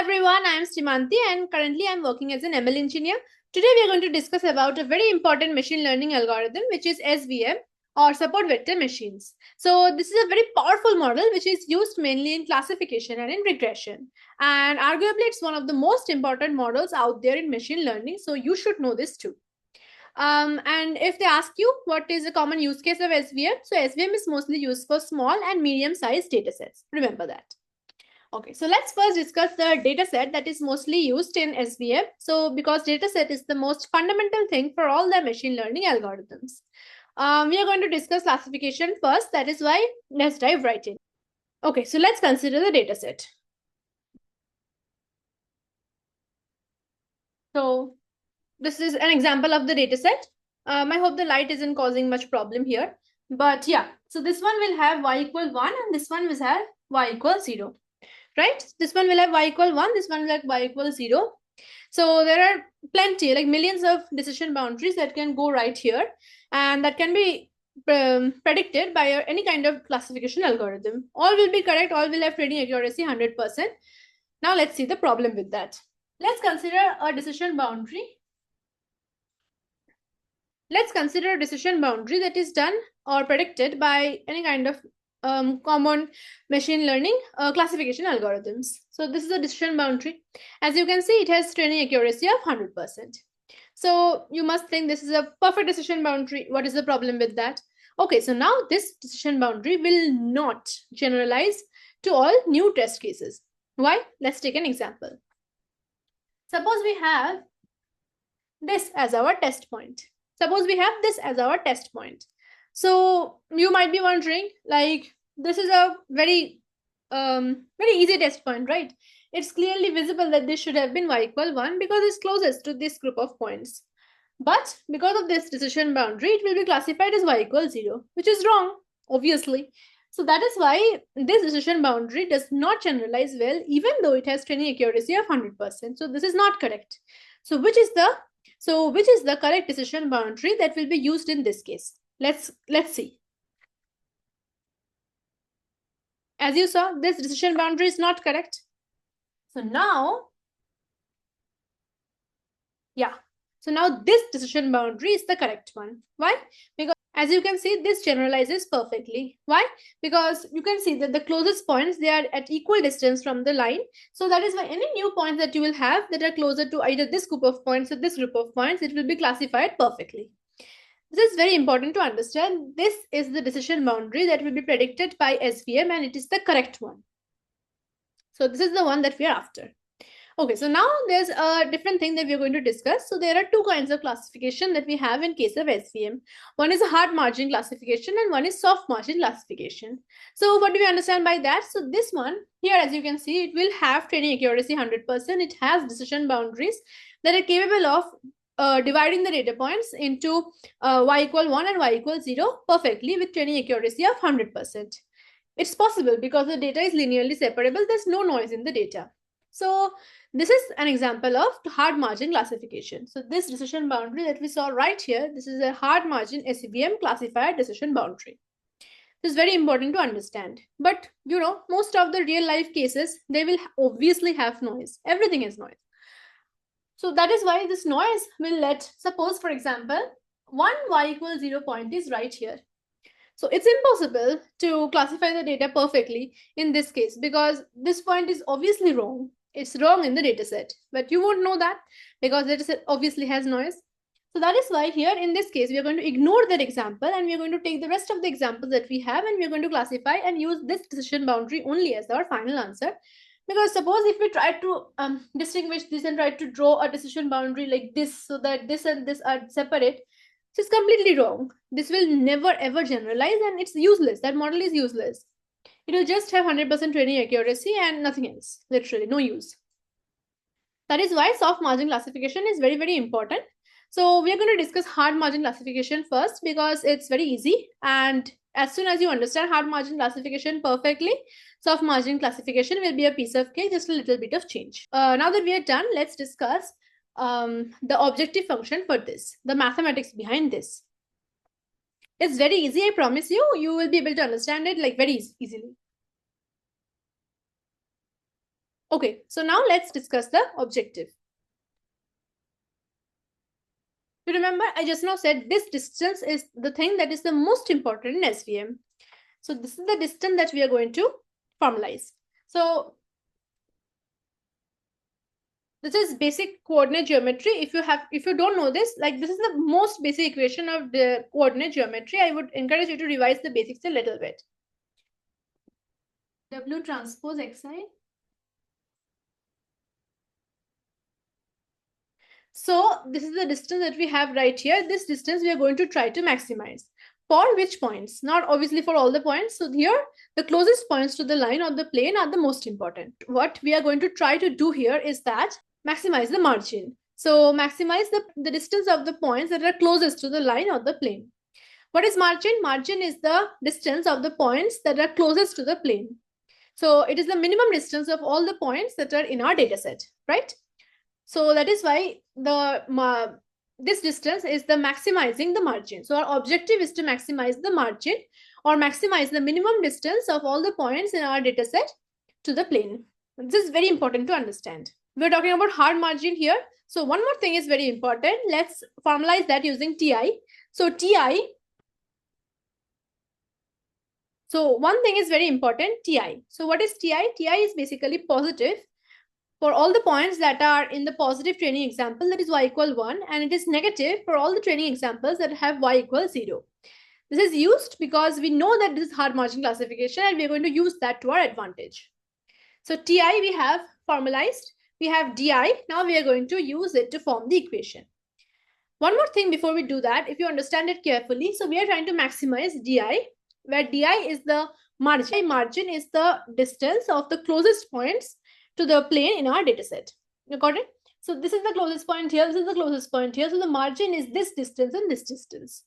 everyone, I am Srimanti and currently I am working as an ML engineer. Today we are going to discuss about a very important machine learning algorithm which is SVM or support vector machines. So this is a very powerful model which is used mainly in classification and in regression. And arguably it's one of the most important models out there in machine learning. So you should know this too. And if they ask you what is a common use case of SVM, so SVM is mostly used for small and medium sized datasets. Remember that. Okay, so let's first discuss the data set that is mostly used in SVM. So because data set is the most fundamental thing for all the machine learning algorithms. We are going to discuss classification first. That is why let's dive right in. Okay, so let's consider the data set. So this is an example of the data set. I hope the light isn't causing much problem here. But yeah, so this one will have y equal 1 and this one will have y equal 0. Right? This one will have y equal 1, this one will have y equal 0. So there are plenty, like millions of decision boundaries that can go right here and that can be predicted by any kind of classification algorithm. All will be correct, all will have training accuracy 100%. Now let's see the problem with that. Let's consider a decision boundary. Let's consider a decision boundary that is done or predicted by any kind of common machine learning classification algorithms. So this is a decision boundary. As you can see, it has training accuracy of 100%. So you must think this is a perfect decision boundary. What is the problem with that? Okay, so now this decision boundary will not generalize to all new test cases. Why? Let's take an example. Suppose we have this as our test point. Suppose we have this as our test point. So you might be wondering, like, this is a very easy test point, right? It's clearly visible that this should have been y equal 1 because it's closest to this group of points. But because of this decision boundary, it will be classified as y equals 0, which is wrong, obviously. So that is why this decision boundary does not generalize well, even though it has training accuracy of 100%. So this is not correct. So which is the correct decision boundary that will be used in this case? Let's see. As you saw, this decision boundary is not correct. So now this decision boundary is the correct one. Why? Because as you can see, this generalizes perfectly. Why? Because you can see that the closest points, they are at equal distance from the line. So that is why any new points that you will have that are closer to either this group of points or this group of points, it will be classified perfectly. This is very important to understand. This is the decision boundary that will be predicted by SVM and it is the correct one. So this is the one that we are after. Okay, so now there's a different thing that we're going to discuss. So there are two kinds of classification that we have in case of SVM. One is a hard margin classification and one is soft margin classification. So what do we understand by that? So this one here, as you can see, it will have training accuracy 100%. It has decision boundaries that are capable of dividing the data points into y equal 1 and y equal 0 perfectly with training accuracy of 100%. It's possible because the data is linearly separable. There's no noise in the data. So this is an example of hard margin classification. So this decision boundary that we saw right here, this is a hard margin SVM classifier decision boundary. This is very important to understand. But you know, most of the real life cases, they will obviously have noise. Everything is noise. So that is why this noise will suppose for example, 1 y equals 0 point is right here. So it's impossible to classify the data perfectly in this case because this point is obviously wrong. It's wrong in the dataset, but you won't know that because the dataset obviously has noise. So that is why here in this case, we are going to ignore that example and we are going to take the rest of the examples that we have and we are going to classify and use this decision boundary only as our final answer. Because suppose if we try to distinguish this and try to draw a decision boundary like this so that this and this are separate, this is completely wrong. This will never ever generalize and it's useless. That model is useless. It will just have 100% training accuracy and nothing else. Literally, no use. That is why soft margin classification is very, very important. So we are going to discuss hard margin classification first because it's very easy. And as soon as you understand hard margin classification perfectly, soft margin classification will be a piece of cake, just a little bit of change. Now that we are done, let's discuss the objective function for this, the mathematics behind this. It's very easy, I promise you. You will be able to understand it like very easily. Okay, so now let's discuss the objective. You remember, I just now said this distance is the thing that is the most important in SVM. So this is the distance that we are going to formalize. So this is basic coordinate geometry. If you don't know this, like this is the most basic equation of the coordinate geometry. I would encourage you to revise the basics a little bit. W transpose xi. So this is the distance that we have right here. This distance we are going to try to maximize. For which points? Not obviously for all the points. So here, the closest points to the line or the plane are the most important. What we are going to try to do here is that maximize the margin. So maximize the distance of the points that are closest to the line or the plane. What is margin? Margin is the distance of the points that are closest to the plane. So it is the minimum distance of all the points that are in our data set, right? So that is why this distance is the maximizing the margin. So our objective is to maximize the margin or maximize the minimum distance of all the points in our data set to the plane. This is very important to understand. We're talking about hard margin here. So one more thing is very important. Let's formalize that using TI. So TI. So one thing is very important, TI. So what is TI? TI is basically positive for all the points that are in the positive training example, that is y equal 1, and it is negative for all the training examples that have y equal 0. This is used because we know that this is hard margin classification and we're going to use that to our advantage. So TI we have formalized, we have DI, now we are going to use it to form the equation. One more thing before we do that, if you understand it carefully, so we are trying to maximize DI, where DI is the margin. Margin is the distance of the closest points to the plane in our dataset. You got it? So this is the closest point here, this is the closest point here. So the margin is this distance and this distance.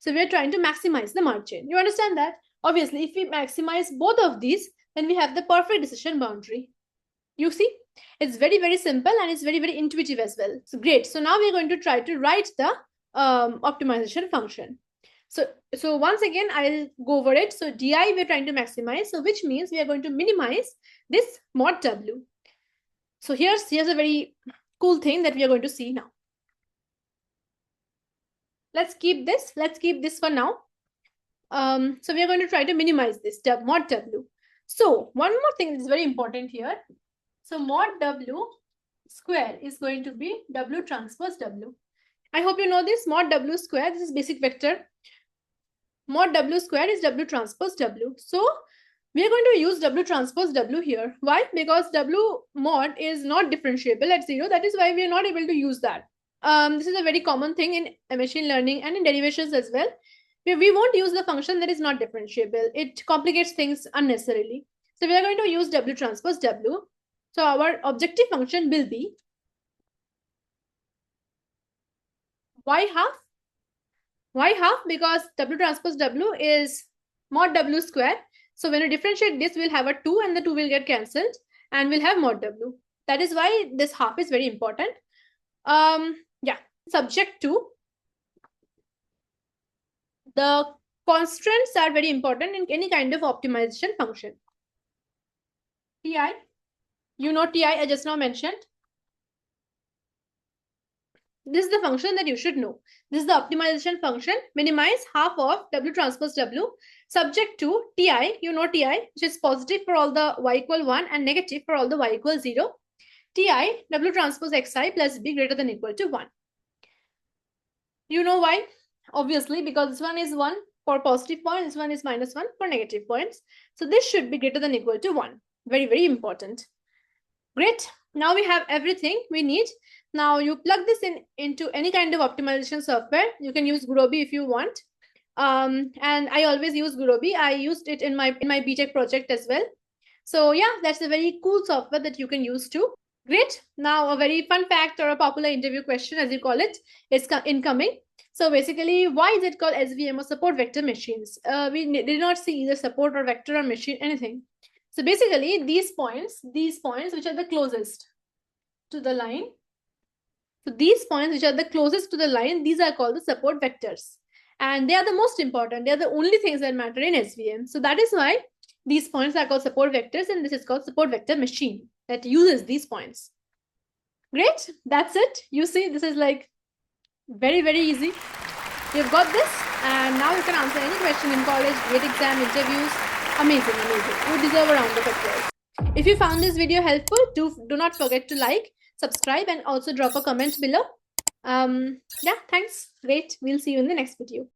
So we are trying to maximize the margin. You understand that? Obviously, if we maximize both of these, then we have the perfect decision boundary. You see? It's very, very simple and it's very, very intuitive as well. So great. So now we're going to try to write the optimization function. So once again, I'll go over it. So DI we're trying to maximize. So which means we are going to minimize this mod W. So here's a very cool thing that we are going to see now. Let's keep this for now. So we are going to try to minimize this mod W. So one more thing that is very important here. So mod W square is going to be W transpose W. I hope you know this. Mod W square, this is basic vector. Mod W square is W transpose W. So we are going to use W transpose W here. Why? Because W mod is not differentiable at 0. That is why we are not able to use that. This is a very common thing in machine learning and in derivations as well. We won't use the function that is not differentiable. It complicates things unnecessarily. So we are going to use W transpose W. So our objective function will be y half. Y half because W transpose W is mod W square. So when we differentiate this, we'll have a 2 and the 2 will get cancelled and we'll have mod W. That is why this half is very important. Yeah, subject to the constraints are very important in any kind of optimization function. TI, you know TI I just now mentioned. This is the function that you should know. This is the optimization function. Minimize half of W transpose W subject to TI. You know TI, which is positive for all the y equal 1 and negative for all the y equal 0. TI, W transpose xi plus b greater than equal to 1. You know why? Obviously, because this one is 1 for positive points, this one is -1 for negative points. So this should be greater than equal to 1. Very, very important. Great. Now we have everything we need. Now you plug this into any kind of optimization software. You can use Gurobi if you want. And I always use Gurobi. I used it in my BTech project as well. So yeah, that's a very cool software that you can use too. Great. Now a very fun fact or a popular interview question, as you call it, is incoming. So basically, why is it called SVM or support vector machines? We did not see either support or vector or machine, anything. So basically, these points which are the closest to the line. So these points which are the closest to the line, these are called the support vectors. And they are the most important. They are the only things that matter in SVM. So that is why these points are called support vectors and this is called support vector machine. that uses these points. Great, that's it. You see, this is like very, very easy. You've got this, and now you can answer any question in college, GATE exam, interviews. Amazing, amazing. You deserve a round of applause. If you found this video helpful, do not forget to like, subscribe, and also drop a comment below. Yeah, thanks. Great. We'll see you in the next video.